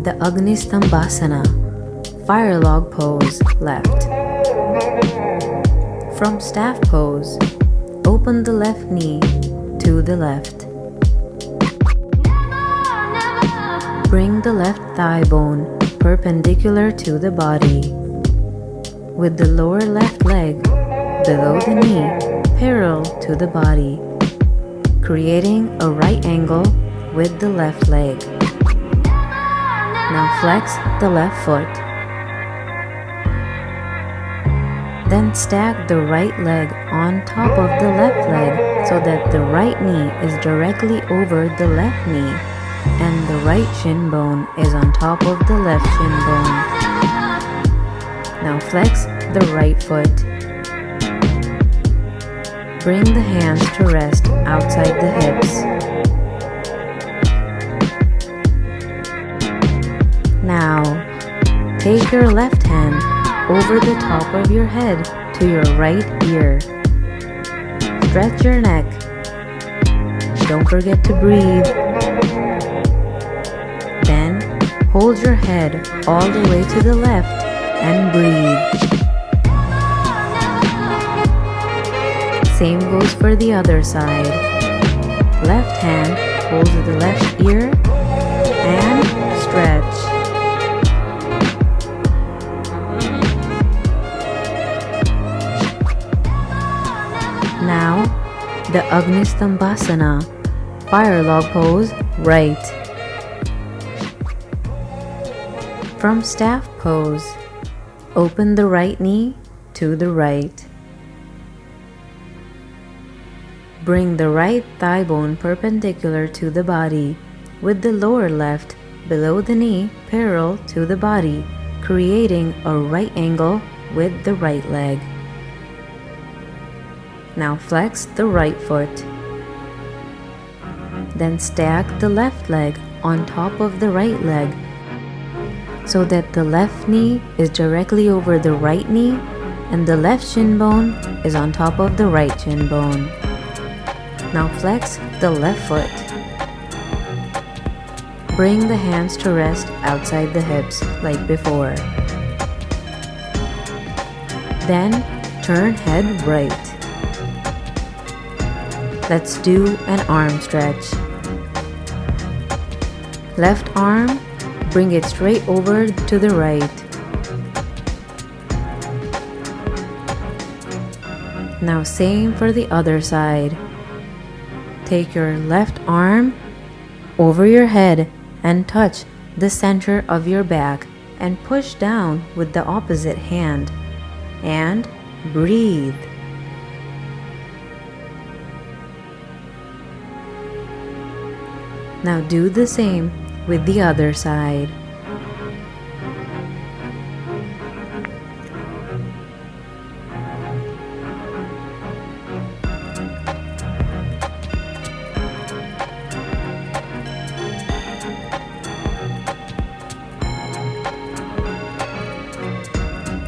The Agnistambhasana, fire log pose, left. From staff pose, open the left knee to the left. Bring the left thigh bone perpendicular to the body, with the lower left leg below the knee parallel to the body, creating a right angle with the left leg. Now flex the left foot. Then stack the right leg on top of the left leg so that the right knee is directly over the left knee and the right shin bone is on top of the left shin bone. Now flex the right foot. Bring the hands to rest outside the hips. Now, take your left hand over the top of your head to your right ear. Stretch your neck. Don't forget to breathe. Then, hold your head all the way to the left and breathe. Same goes for the other side. Left hand holds the left ear and stretch. Now, the Agnistambhasana, fire log pose, right. From staff pose, open the right knee to the right. Bring the right thigh bone perpendicular to the body, with the lower left below the knee parallel to the body, creating a right angle with the right leg. Now flex the right foot. Then stack the left leg on top of the right leg so that the left knee is directly over the right knee and the left shin bone is on top of the right shin bone. Now flex the left foot. Bring the hands to rest outside the hips like before. Then turn head right. Let's do an arm stretch. Left arm, bring it straight over to the right. Now same for the other side. Take your left arm over your head and touch the center of your back and push down with the opposite hand. And breathe. Now do the same with the other side.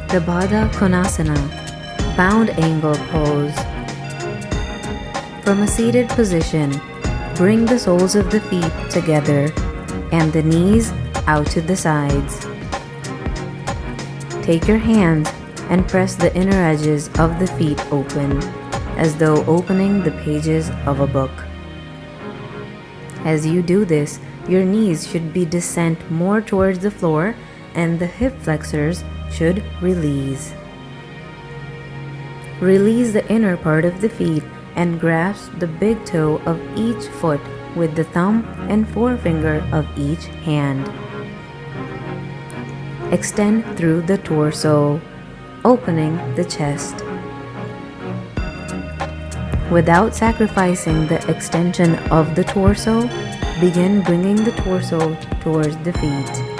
The Baddha Konasana, bound angle pose. From a seated position, bring the soles of the feet together and the knees out to the sides. Take your hands and press the inner edges of the feet open, as though opening the pages of a book. As you do this, your knees should be descent more towards the floor and the hip flexors should release. Release the inner part of the feet and grasp the big toe of each foot with the thumb and forefinger of each hand. Extend through the torso, opening the chest. Without sacrificing the extension of the torso, begin bringing the torso towards the feet.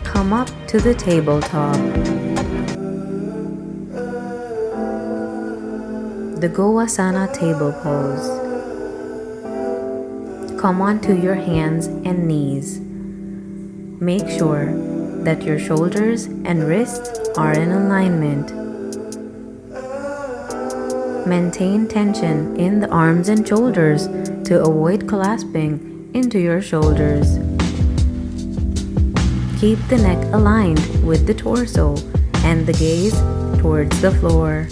Come up to the tabletop. The Govasana table pose. Come onto your hands and knees. Make sure that your shoulders and wrists are in alignment. Maintain tension in the arms and shoulders to avoid collapsing into your shoulders. Keep the neck aligned with the torso and the gaze towards the floor.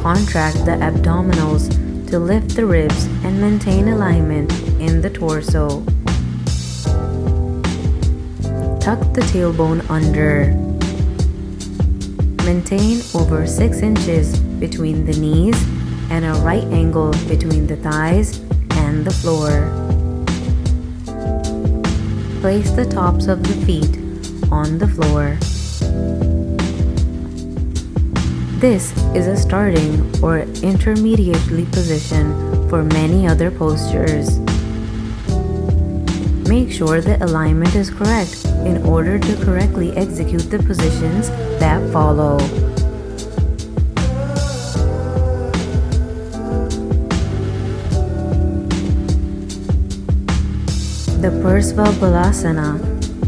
Contract the abdominals to lift the ribs and maintain alignment in the torso. Tuck the tailbone under. Maintain over 6 inches between the knees and a right angle between the thighs and the floor. Place the tops of the feet on the floor. This is a starting or intermediately position for many other postures. Make sure the alignment is correct in order to correctly execute the positions that follow. The Parsva Balasana,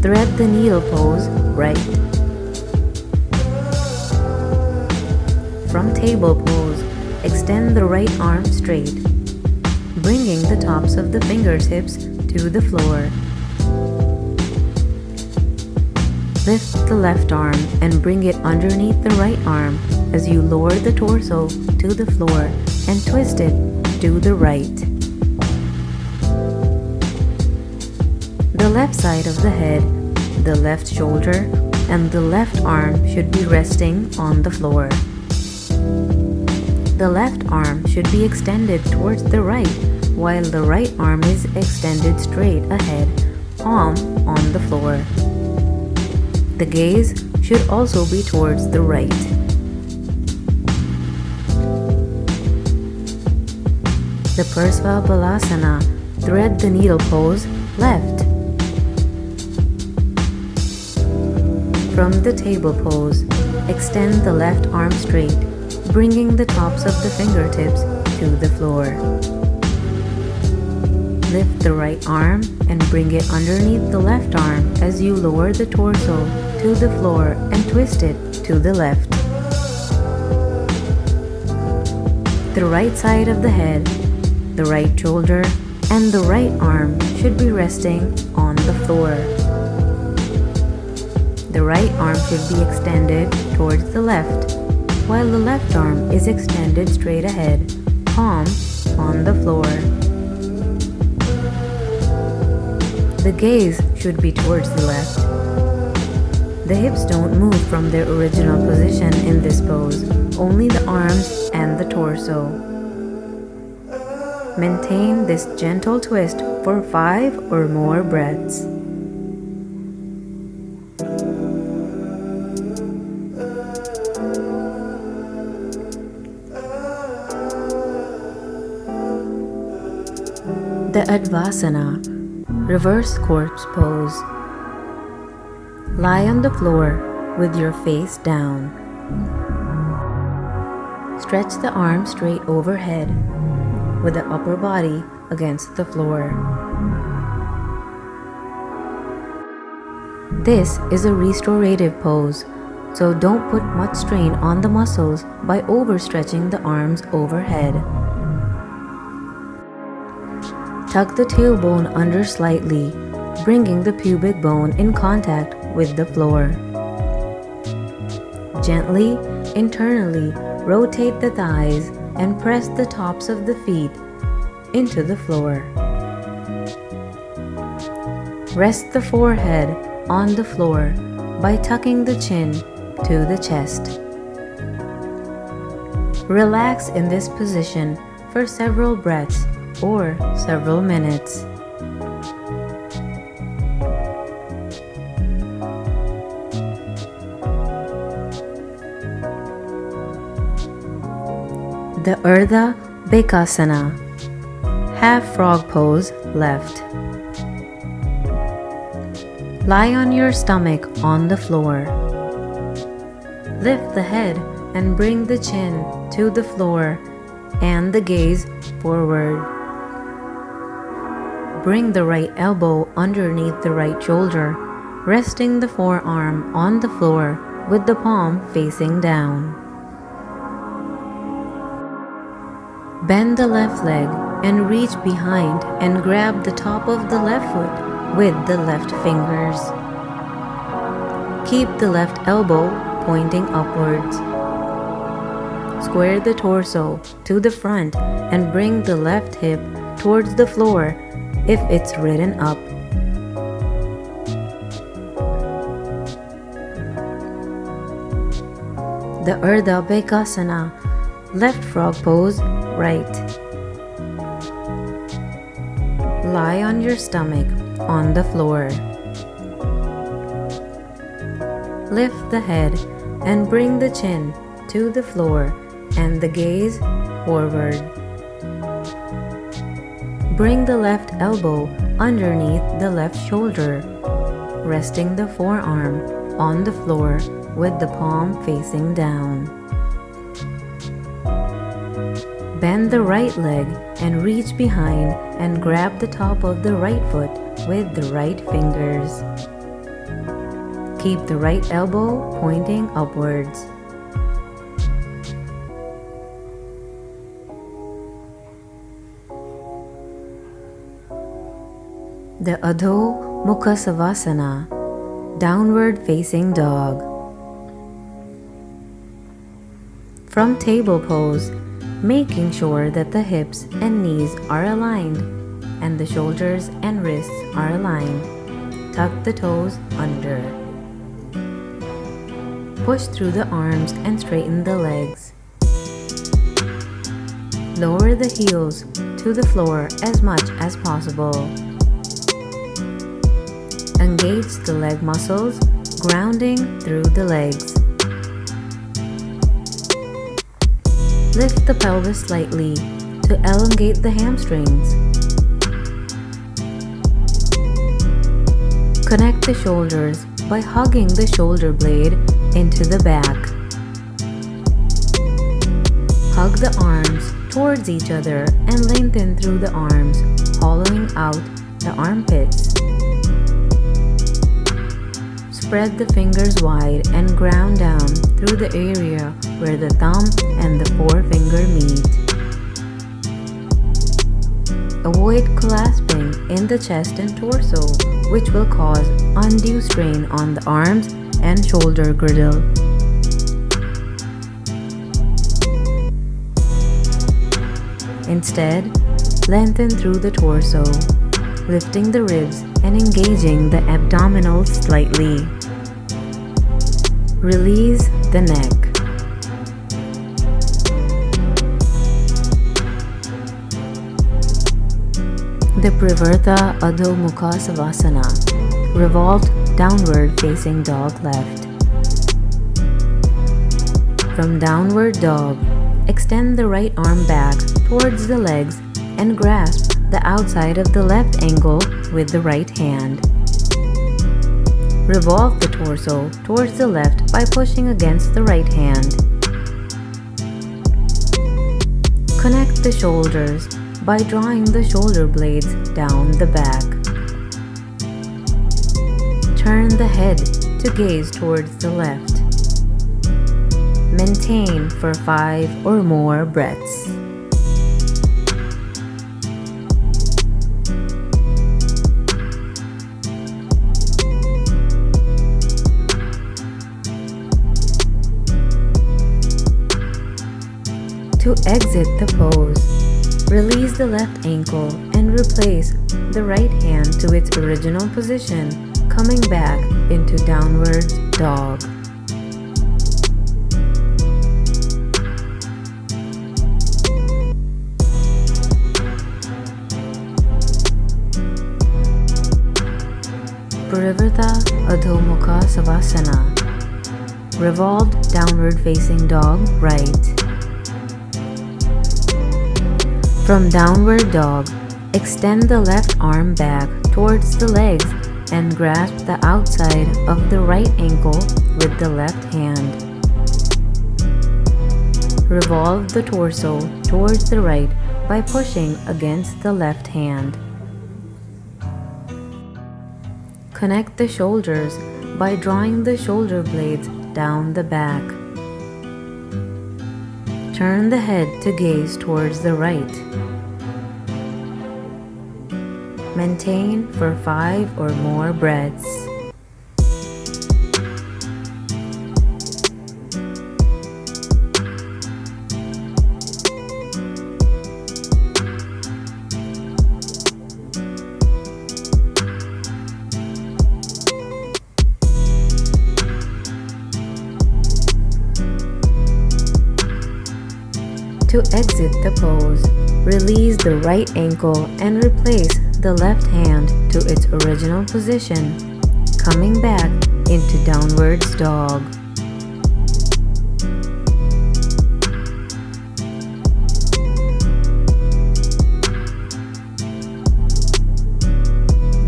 thread the needle pose right. From table pose, extend the right arm straight, bringing the tops of the fingertips to the floor. Lift the left arm and bring it underneath the right arm as you lower the torso to the floor and twist it to the right. The left side of the head, the left shoulder, and the left arm should be resting on the floor. The left arm should be extended towards the right, while the right arm is extended straight ahead, palm on the floor. The gaze should also be towards the right. The Parsva Balasana, thread the needle pose left. From the table pose, extend the left arm straight, bringing the tops of the fingertips to the floor. Lift the right arm and bring it underneath the left arm as you lower the torso to the floor and twist it to the left. The right side of the head, the right shoulder, and the right arm should be resting on the floor. The right arm should be extended towards the left, while the left arm is extended straight ahead, palm on the floor. The gaze should be towards the left. The hips don't move from their original position in this pose, only the arms and the torso. Maintain this gentle twist for 5 or more breaths. The Advasana, reverse corpse pose. Lie on the floor with your face down. Stretch the arms straight overhead with the upper body against the floor. This is a restorative pose, so don't put much strain on the muscles by overstretching the arms overhead. Tuck the tailbone under slightly, bringing the pubic bone in contact with the floor. Gently, internally, rotate the thighs and press the tops of the feet into the floor. Rest the forehead on the floor by tucking the chin to the chest. Relax in this position for several breaths or several minutes. The Urdhva Bekasana, half frog pose left. Lie on your stomach on the floor. Lift the head and bring the chin to the floor and the gaze forward. Bring the right elbow underneath the right shoulder, resting the forearm on the floor with the palm facing down. Bend the left leg and reach behind and grab the top of the left foot with the left fingers. Keep the left elbow pointing upwards. Square the torso to the front and bring the left hip towards the floor if it's written up. The Urdhva Bekasana, left frog pose, right. Lie on your stomach on the floor. Lift the head and bring the chin to the floor and the gaze forward. Bring the left elbow underneath the left shoulder, resting the forearm on the floor with the palm facing down. Bend the right leg and reach behind and grab the top of the right foot with the right fingers. Keep the right elbow pointing upwards. The Adho Mukha Savasana, downward facing dog. From table pose, making sure that the hips and knees are aligned and the shoulders and wrists are aligned. Tuck the toes under. Push through the arms and straighten the legs. Lower the heels to the floor as much as possible. Engage the leg muscles, grounding through the legs. Lift the pelvis slightly to elongate the hamstrings. Connect the shoulders by hugging the shoulder blade into the back. Hug the arms towards each other and lengthen through the arms, hollowing out the armpits. Spread the fingers wide and ground down through the area where the thumb and the forefinger meet. Avoid clasping in the chest and torso, which will cause undue strain on the arms and shoulder girdle. Instead, lengthen through the torso, lifting the ribs and engaging the abdominals slightly. Release the neck. The Pravarta Adho Mukha Savasana, revolved downward facing dog left. From downward dog, extend the right arm back towards the legs and grasp the outside of the left ankle with the right hand. Revolve the torso towards the left by pushing against the right hand. Connect the shoulders by drawing the shoulder blades down the back. Turn the head to gaze towards the left. Maintain for 5 or more breaths. To exit the pose, release the left ankle and replace the right hand to its original position, coming back into downward dog. Pravarta Adho Mukha Savasana, revolved downward facing dog right. From downward dog, extend the left arm back towards the legs and grasp the outside of the right ankle with the left hand. Revolve the torso towards the right by pushing against the left hand. Connect the shoulders by drawing the shoulder blades down the back. Turn the head to gaze towards the right. Maintain for 5 or more breaths. To exit the pose, release the right ankle and replace the left hand to its original position, coming back into downwards dog.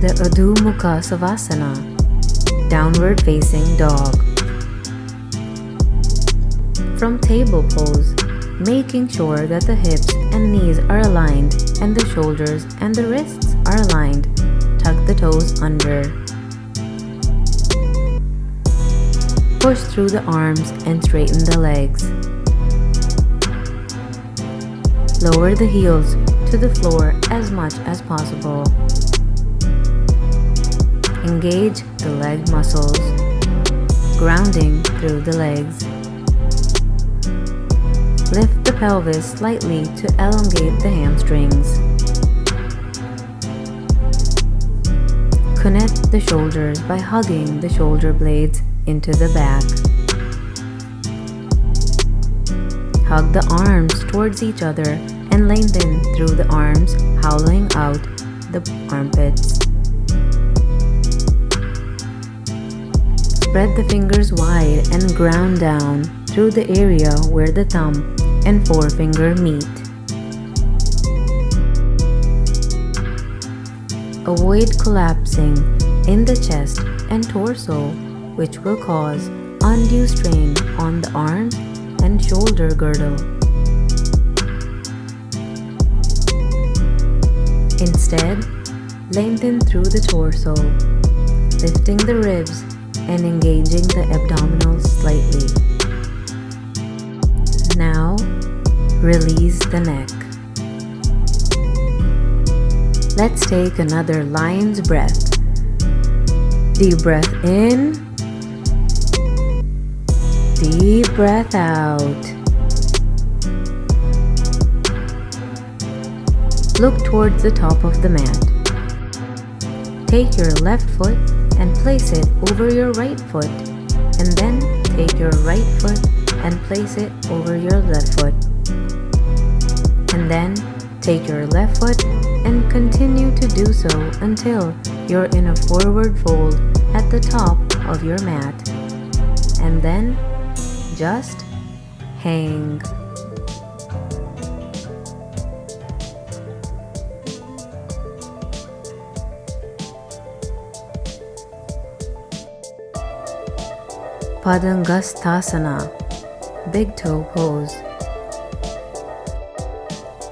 The Adho Mukha Savasana, downward facing dog. From table pose, making sure that the hips and knees are aligned and the shoulders and the wrists are aligned. Tuck the toes under. Push through the arms and straighten the legs. Lower the heels to the floor as much as possible. Engage the leg muscles, grounding through the legs. Lift the pelvis slightly to elongate the hamstrings. Connect the shoulders by hugging the shoulder blades into the back. Hug the arms towards each other and lengthen through the arms, howling out the armpits. Spread the fingers wide and ground down through the area where the thumb and forefinger meet. Avoid collapsing in the chest and torso, which will cause undue strain on the arms and shoulder girdle. Instead, lengthen through the torso, lifting the ribs and engaging the abdominals slightly. Now, release the neck. Let's take another lion's breath. Deep breath in. Deep breath out. Look towards the top of the mat. Take your left foot and place it over your right foot, and then take your right foot and place it over your left foot. And then take your left foot and continue to do so until you're in a forward fold at the top of your mat. And then just hang. Padangasthasana, big toe pose.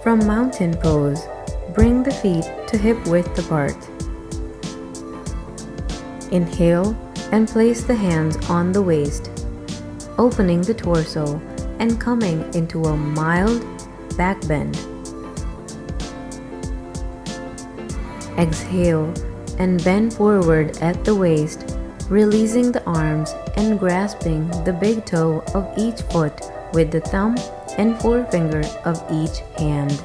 From mountain pose, bring the feet to hip width apart. Inhale and place the hands on the waist, opening the torso and coming into a mild back bend. Exhale and bend forward at the waist, releasing the arms and grasping the big toe of each foot with the thumb and forefinger of each hand.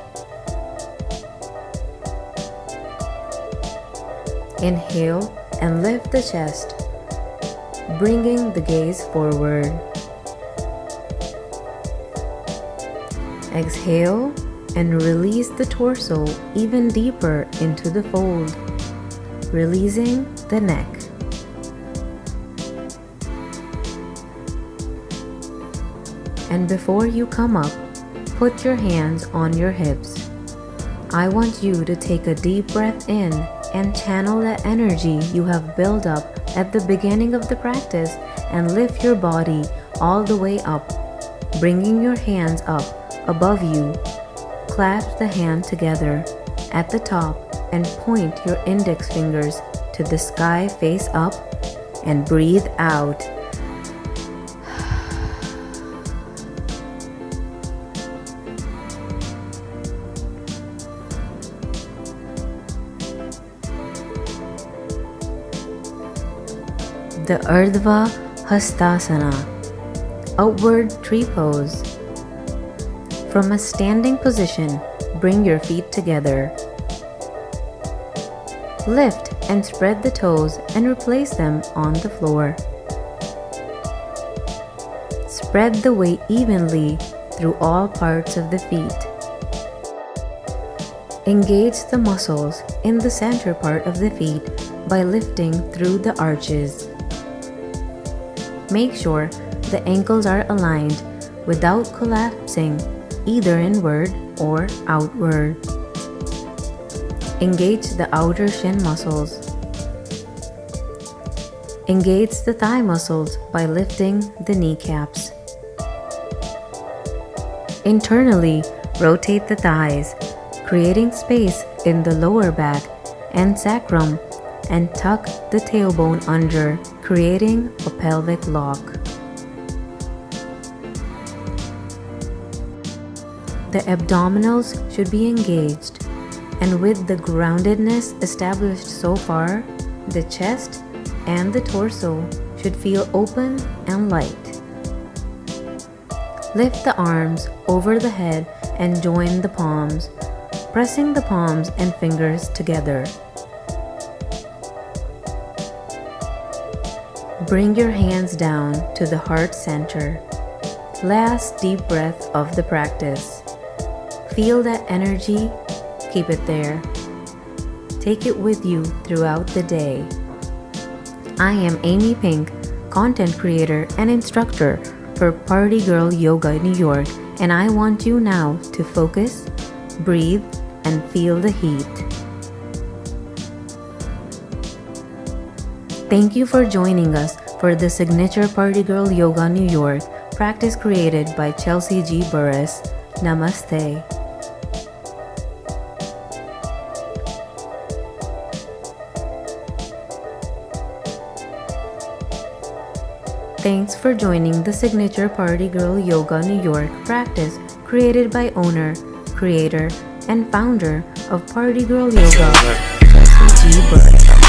Inhale and lift the chest, bringing the gaze forward. Exhale and release the torso even deeper into the fold, releasing the neck. And before you come up, put your hands on your hips. I want you to take a deep breath in and channel that energy you have built up at the beginning of the practice and lift your body all the way up, bringing your hands up above you. Clasp the hand together at the top and point your index fingers to the sky face up and breathe out. The Urdhva Hastasana, outward tree pose. From a standing position, bring your feet together. Lift and spread the toes and replace them on the floor. Spread the weight evenly through all parts of the feet. Engage the muscles in the center part of the feet by lifting through the arches. Make sure the ankles are aligned without collapsing either inward or outward. Engage the outer shin muscles. Engage the thigh muscles by lifting the kneecaps. Internally, rotate the thighs, creating space in the lower back and sacrum, and tuck the tailbone under, creating a pelvic lock. The abdominals should be engaged, and with the groundedness established so far, the chest and the torso should feel open and light. Lift the arms over the head and join the palms, pressing the palms and fingers together. Bring your hands down to the heart center. Last deep breath of the practice. Feel that energy, keep it there. Take it with you throughout the day. I am Amy Pink, content creator and instructor for Party Girl Yoga New York, and I want you now to focus, breathe, and feel the heat. Thank you for joining us for the signature Party Girl Yoga New York practice created by Chelsea G. Burris. Namaste. Thanks for joining the signature Party Girl Yoga New York practice created by owner, creator, and founder of Party Girl Yoga, Chelsea G. Burris.